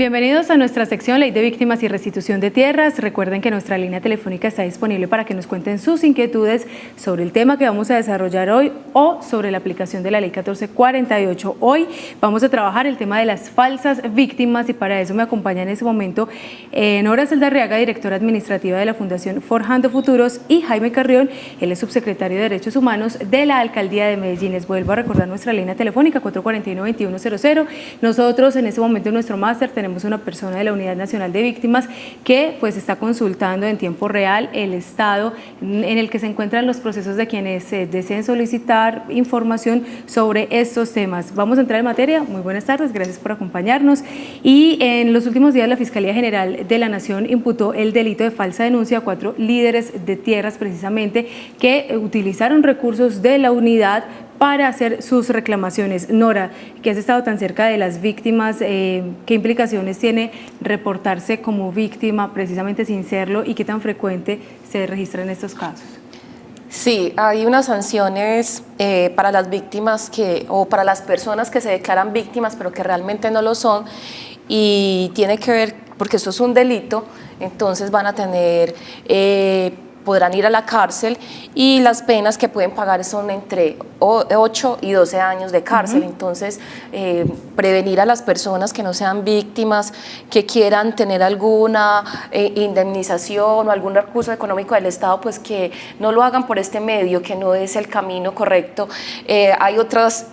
Bienvenidos a nuestra sección Ley de Víctimas y Restitución de Tierras. Recuerden que nuestra línea telefónica está disponible para que nos cuenten sus inquietudes sobre el tema que vamos a desarrollar hoy o sobre la aplicación de la Ley 1448. Hoy vamos a trabajar el tema de las falsas víctimas y para eso me acompaña en este momento Nora Saldarriaga, directora administrativa de la Fundación Forjando Futuros, y Jaime Carrión, él es subsecretario de Derechos Humanos de la Alcaldía de Medellín. Les vuelvo a recordar nuestra línea telefónica 441-2100. Nosotros en este momento en nuestro máster tenemos una persona de la Unidad Nacional de Víctimas que pues está consultando en tiempo real el estado en el que se encuentran los procesos de quienes deseen solicitar información sobre estos temas. Vamos a entrar en materia. Muy buenas tardes, gracias por acompañarnos. Y en los últimos días la Fiscalía General de la Nación imputó el delito de falsa denuncia a 4 líderes de tierras precisamente que utilizaron recursos de la unidad para hacer sus reclamaciones. Nora, que has estado tan cerca de las víctimas, ¿qué implicaciones tiene reportarse como víctima precisamente sin serlo y qué tan frecuente se registran estos casos? Sí, hay unas sanciones para las víctimas o para las personas que se declaran víctimas pero que realmente no lo son, y tiene que ver, porque esto es un delito, entonces van a tener podrán ir a la cárcel y las penas que pueden pagar son entre 8 y 12 años de cárcel. Entonces, prevenir a las personas que no sean víctimas, que quieran tener alguna indemnización o algún recurso económico del Estado, pues que no lo hagan por este medio, que no es el camino correcto. Hay otras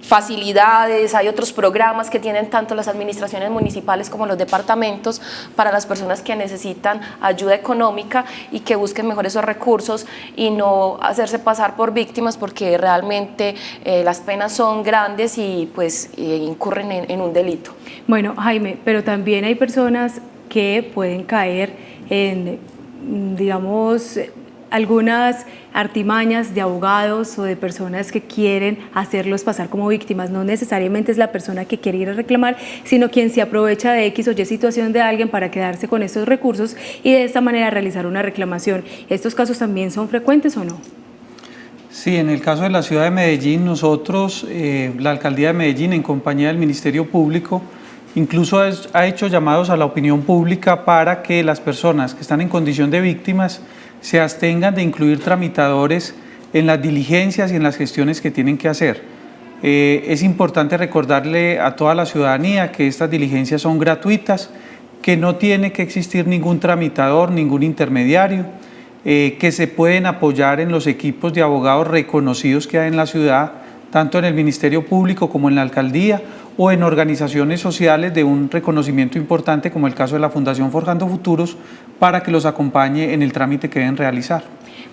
facilidades, hay otros programas que tienen tanto las administraciones municipales como los departamentos para las personas que necesitan ayuda económica y que busquen mejor esos recursos y no hacerse pasar por víctimas, porque realmente las penas son grandes y pues incurren en un delito. Bueno, Jaime, pero también hay personas que pueden caer en, digamos, algunas artimañas de abogados o de personas que quieren hacerlos pasar como víctimas. No necesariamente es la persona que quiere ir a reclamar, sino quien se aprovecha de X o Y situación de alguien para quedarse con estos recursos y de esta manera realizar una reclamación. ¿Estos casos también son frecuentes o no? Sí, en el caso de la ciudad de Medellín, nosotros, la Alcaldía de Medellín, en compañía del Ministerio Público, incluso ha hecho llamados a la opinión pública para que las personas que están en condición de víctimas se abstengan de incluir tramitadores en las diligencias y en las gestiones que tienen que hacer. Es importante recordarle a toda la ciudadanía que estas diligencias son gratuitas, que no tiene que existir ningún tramitador, ningún intermediario, que se pueden apoyar en los equipos de abogados reconocidos que hay en la ciudad, tanto en el Ministerio Público como en la Alcaldía, o en organizaciones sociales de un reconocimiento importante como el caso de la Fundación Forjando Futuros, para que los acompañe en el trámite que deben realizar.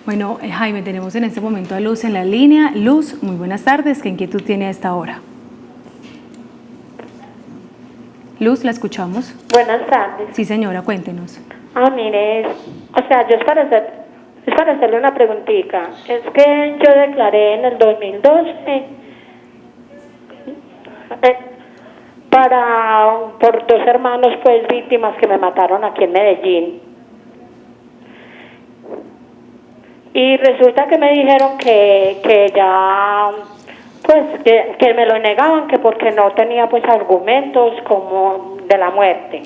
Bueno, Jaime, tenemos en este momento a Luz en la línea. Luz, muy buenas tardes, ¿qué inquietud tiene a esta hora? Luz, la escuchamos. Buenas tardes. Sí, señora, cuéntenos. Mire, o sea, yo es para hacerle una preguntita. Es que yo declaré en el 2012 por 2 hermanos pues víctimas que me mataron aquí en Medellín, y resulta que me dijeron que ya pues que me lo negaban, que porque no tenía pues argumentos como de la muerte,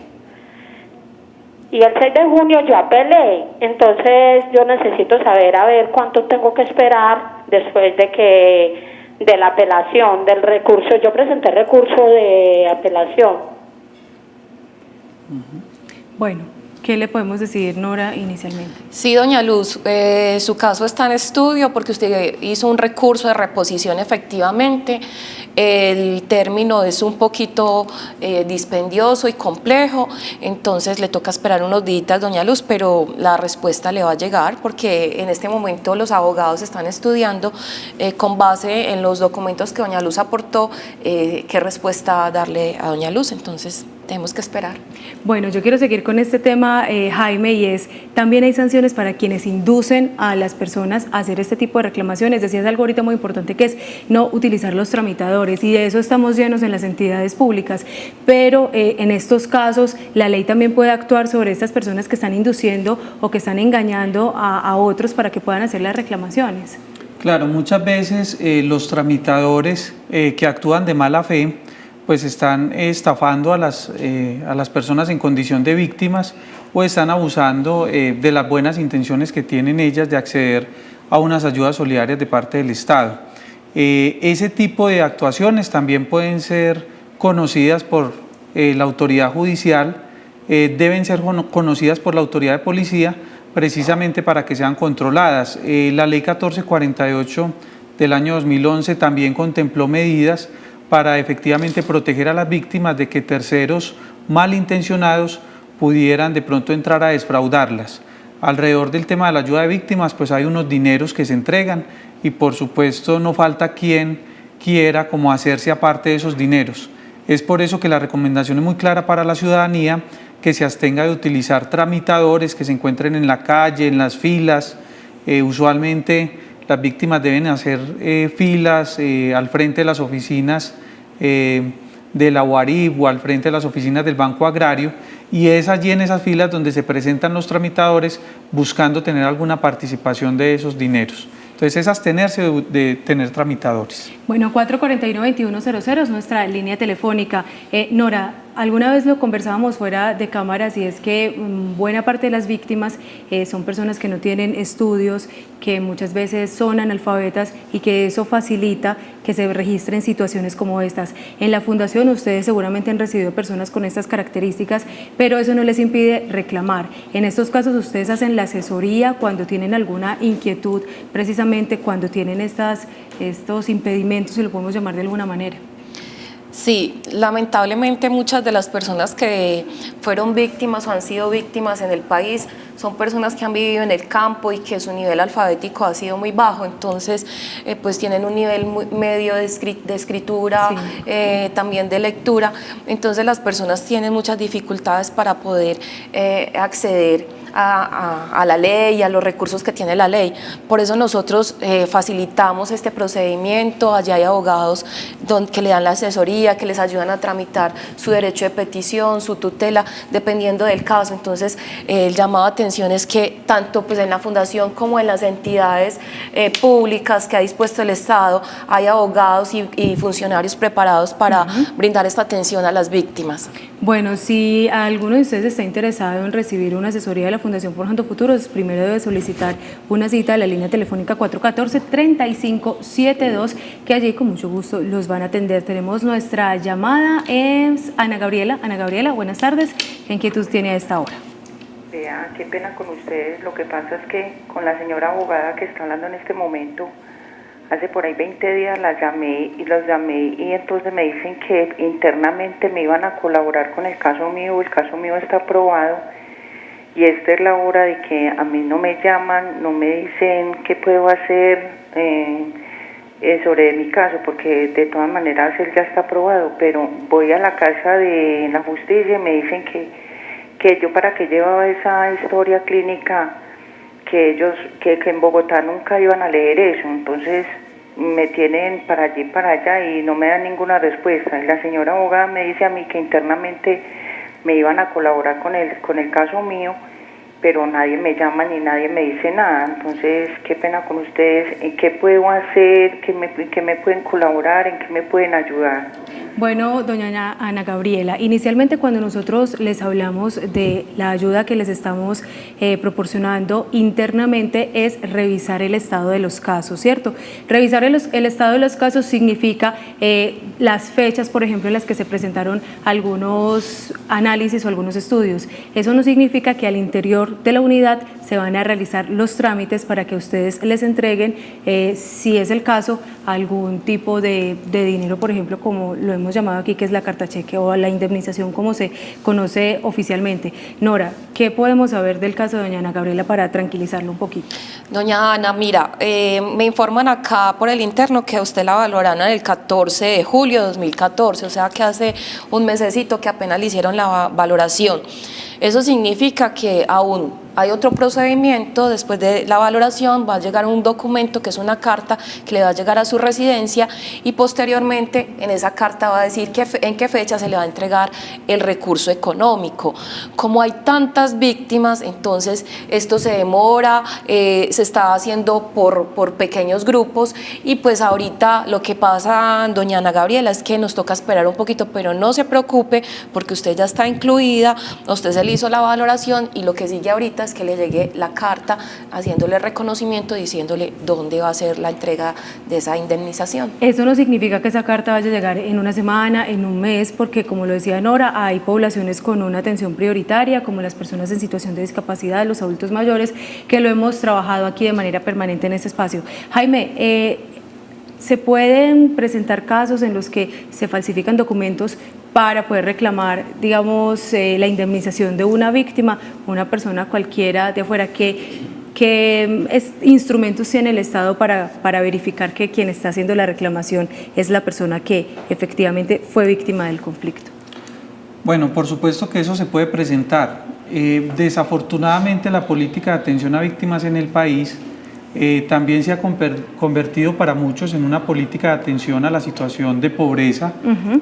y el 6 de junio yo apelé. Entonces yo necesito saber a ver cuánto tengo que esperar después de la apelación, del recurso. Yo presenté recurso de apelación. Bueno, ¿qué le podemos decir, Nora, inicialmente? Sí, doña Luz, su caso está en estudio porque usted hizo un recurso de reposición efectivamente. El término es un poquito dispendioso y complejo, entonces le toca esperar unos días, doña Luz, pero la respuesta le va a llegar porque en este momento los abogados están estudiando con base en los documentos que doña Luz aportó, qué respuesta darle a doña Luz, entonces tenemos que esperar. Bueno, yo quiero seguir con este tema, Jaime, y es, también hay sanciones para quienes inducen a las personas a hacer este tipo de reclamaciones. Decías algo ahorita muy importante, que es no utilizar los tramitadores, y de eso estamos llenos en las entidades públicas, pero en estos casos la ley también puede actuar sobre estas personas que están induciendo o que están engañando a otros para que puedan hacer las reclamaciones. Claro, muchas veces los tramitadores que actúan de mala fe pues están estafando a las personas en condición de víctimas o están abusando de las buenas intenciones que tienen ellas de acceder a unas ayudas solidarias de parte del Estado. Ese tipo de actuaciones también pueden ser conocidas por la autoridad judicial, deben ser conocidas por la autoridad de policía precisamente para que sean controladas. La ley 1448 del año 2011 también contempló medidas para efectivamente proteger a las víctimas de que terceros malintencionados pudieran de pronto entrar a defraudarlas. Alrededor del tema de la ayuda de víctimas, pues hay unos dineros que se entregan y por supuesto no falta quien quiera como hacerse aparte de esos dineros. Es por eso que la recomendación es muy clara para la ciudadanía, que se abstenga de utilizar tramitadores que se encuentren en la calle, en las filas. Usualmente las víctimas deben hacer filas al frente de las oficinas de la UARIB o al frente de las oficinas del Banco Agrario, y es allí en esas filas donde se presentan los tramitadores buscando tener alguna participación de esos dineros. Entonces es abstenerse de tener tramitadores. Bueno, 441-2100 es nuestra línea telefónica. Nora, alguna vez lo conversábamos fuera de cámaras y es que buena parte de las víctimas son personas que no tienen estudios, que muchas veces son analfabetas y que eso facilita que se registren situaciones como estas. En la Fundación ustedes seguramente han recibido personas con estas características, pero eso no les impide reclamar. En estos casos ustedes hacen la asesoría cuando tienen alguna inquietud, precisamente cuando tienen estos impedimentos, si lo podemos llamar de alguna manera. Sí, lamentablemente muchas de las personas que fueron víctimas o han sido víctimas en el país son personas que han vivido en el campo y que su nivel alfabético ha sido muy bajo, entonces pues tienen un nivel medio de escritura, sí, también de lectura, entonces las personas tienen muchas dificultades para poder acceder a la ley y a los recursos que tiene la ley. Por eso nosotros facilitamos este procedimiento. Allá hay abogados que le dan la asesoría, que les ayudan a tramitar su derecho de petición, su tutela, dependiendo del caso. Entonces el llamado a atención es que tanto pues en la Fundación como en las entidades públicas que ha dispuesto el Estado hay abogados y funcionarios preparados para brindar esta atención a las víctimas. Bueno, si alguno de ustedes está interesado en recibir una asesoría de la Fundación Forjando Futuros, primero debe solicitar una cita a la línea telefónica 414-3572, que allí con mucho gusto los van a atender. Tenemos nuestra llamada, es Ana Gabriela. Ana Gabriela, buenas tardes. ¿Qué inquietud tiene a esta hora? Vea, qué pena con ustedes. Lo que pasa es que con la señora abogada que está hablando en este momento, hace por ahí 20 días los llamé y entonces me dicen que internamente me iban a colaborar con el caso mío está aprobado y esta es la hora de que a mí no me llaman, no me dicen qué puedo hacer sobre mi caso, porque de todas maneras él ya está aprobado, pero voy a la casa de la justicia y me dicen que yo para qué llevaba esa historia clínica, que en Bogotá nunca iban a leer eso, entonces me tienen para allí para allá y no me dan ninguna respuesta. Y la señora abogada me dice a mí que internamente me iban a colaborar con el caso mío, pero nadie me llama ni nadie me dice nada. Entonces, qué pena con ustedes. ¿En qué puedo hacer? ¿En qué me pueden colaborar? ¿En qué me pueden ayudar? Bueno, doña Ana Gabriela, inicialmente cuando nosotros les hablamos de la ayuda que les estamos proporcionando internamente es revisar el estado de los casos, ¿cierto? Revisar el estado de los casos significa las fechas, por ejemplo, en las que se presentaron algunos análisis o algunos estudios. Eso no significa que al interior de la unidad se van a realizar los trámites para que ustedes les entreguen, si es el caso, algún tipo de dinero, por ejemplo, como lo hemos llamado aquí, que es la carta cheque o la indemnización como se conoce oficialmente. Nora, ¿qué podemos saber del caso de doña Ana Gabriela para tranquilizarlo un poquito? Doña Ana, mira, me informan acá por el interno que usted la valoraron el 14 de julio de 2014, o sea que hace un mesecito que apenas le hicieron la valoración. Eso significa que aún hay otro procedimiento, después de la valoración va a llegar un documento que es una carta que le va a llegar a su residencia y posteriormente en esa carta va a decir en qué fecha se le va a entregar el recurso económico. Como hay tantas víctimas, entonces esto se demora, se está haciendo por pequeños grupos y pues ahorita lo que pasa, doña Ana Gabriela, es que nos toca esperar un poquito, pero no se preocupe porque usted ya está incluida, a usted se le hizo la valoración y lo que sigue ahorita es que le llegue la carta haciéndole reconocimiento, diciéndole dónde va a ser la entrega de esa indemnización. Eso no significa que esa carta vaya a llegar en una semana, en un mes, porque como lo decía Nora, hay poblaciones con una atención prioritaria, como las personas en situación de discapacidad, los adultos mayores, que lo hemos trabajado aquí de manera permanente en este espacio. Jaime, ¿se pueden presentar casos en los que se falsifican documentos para poder reclamar, digamos, la indemnización de una víctima, una persona cualquiera de afuera? ¿Qué instrumentos tiene el Estado para verificar que quien está haciendo la reclamación es la persona que efectivamente fue víctima del conflicto? Bueno, por supuesto que eso se puede presentar. Desafortunadamente la política de atención a víctimas en el país también se ha convertido para muchos en una política de atención a la situación de pobreza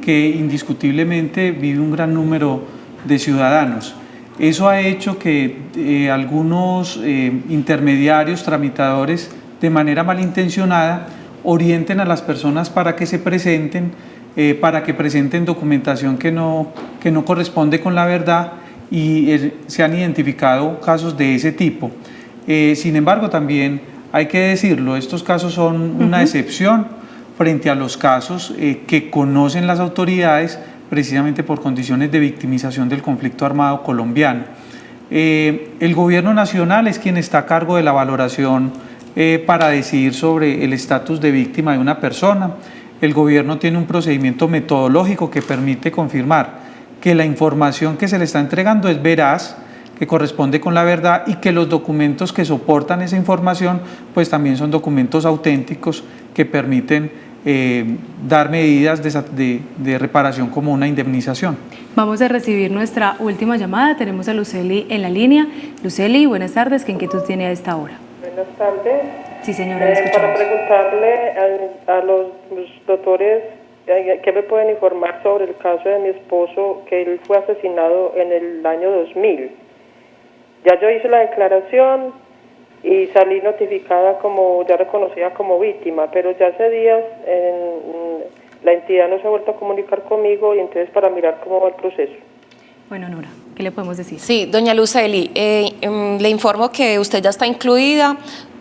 que indiscutiblemente vive un gran número de ciudadanos. Eso ha hecho que algunos intermediarios, tramitadores, de manera malintencionada, orienten a las personas para que se presenten, para que presenten documentación que no corresponde con la verdad y se han identificado casos de ese tipo. Sin embargo, también hay que decirlo, estos casos son una excepción frente a los casos que conocen las autoridades precisamente por condiciones de victimización del conflicto armado colombiano. El gobierno nacional es quien está a cargo de la valoración para decidir sobre el estatus de víctima de una persona. El gobierno tiene un procedimiento metodológico que permite confirmar que la información que se le está entregando es veraz, que corresponde con la verdad y que los documentos que soportan esa información pues también son documentos auténticos que permiten dar medidas de reparación como una indemnización. Vamos a recibir nuestra última llamada, tenemos a Luceli en la línea. Luceli, buenas tardes, ¿qué inquietud tiene a esta hora? Buenas tardes. Sí, señora, le escuchamos. Para preguntarle a los doctores qué me pueden informar sobre el caso de mi esposo, que él fue asesinado en el año 2000. Ya yo hice la declaración y salí notificada como, ya reconocida como víctima, pero ya hace días la entidad no se ha vuelto a comunicar conmigo y entonces para mirar cómo va el proceso. Bueno, Nora, ¿qué le podemos decir? Sí, doña Luceli, le informo que usted ya está incluida,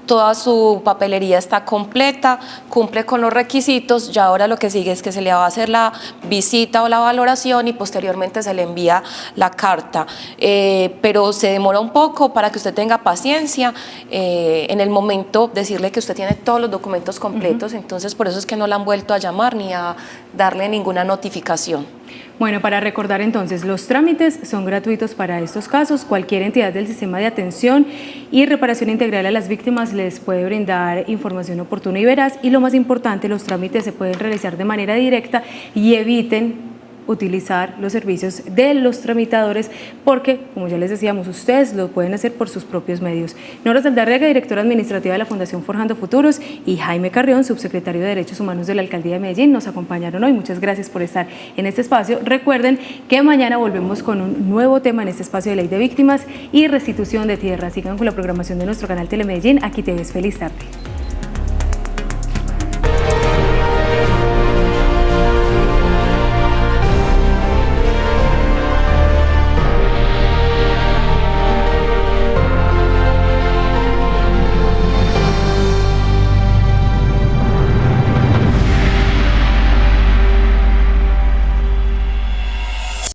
toda su papelería está completa, cumple con los requisitos, ya ahora lo que sigue es que se le va a hacer la visita o la valoración y posteriormente se le envía la carta, pero se demora un poco para que usted tenga paciencia, en el momento decirle que usted tiene todos los documentos completos, entonces por eso es que no la han vuelto a llamar ni a darle ninguna notificación. Bueno, para recordar entonces, los trámites son gratuitos para estos casos. Cualquier entidad del sistema de atención y reparación integral a las víctimas les puede brindar información oportuna y veraz. Y lo más importante, los trámites se pueden realizar de manera directa y eviten utilizar los servicios de los tramitadores porque, como ya les decíamos, ustedes lo pueden hacer por sus propios medios. Nora Saldarriaga, directora administrativa de la Fundación Forjando Futuros, y Jaime Carrión, subsecretario de Derechos Humanos de la Alcaldía de Medellín, nos acompañaron hoy. Muchas gracias por estar en este espacio. Recuerden que mañana volvemos con un nuevo tema en este espacio de Ley de Víctimas y Restitución de Tierras. Sigan con la programación de nuestro canal Telemedellín. Aquí te ves. Feliz tarde.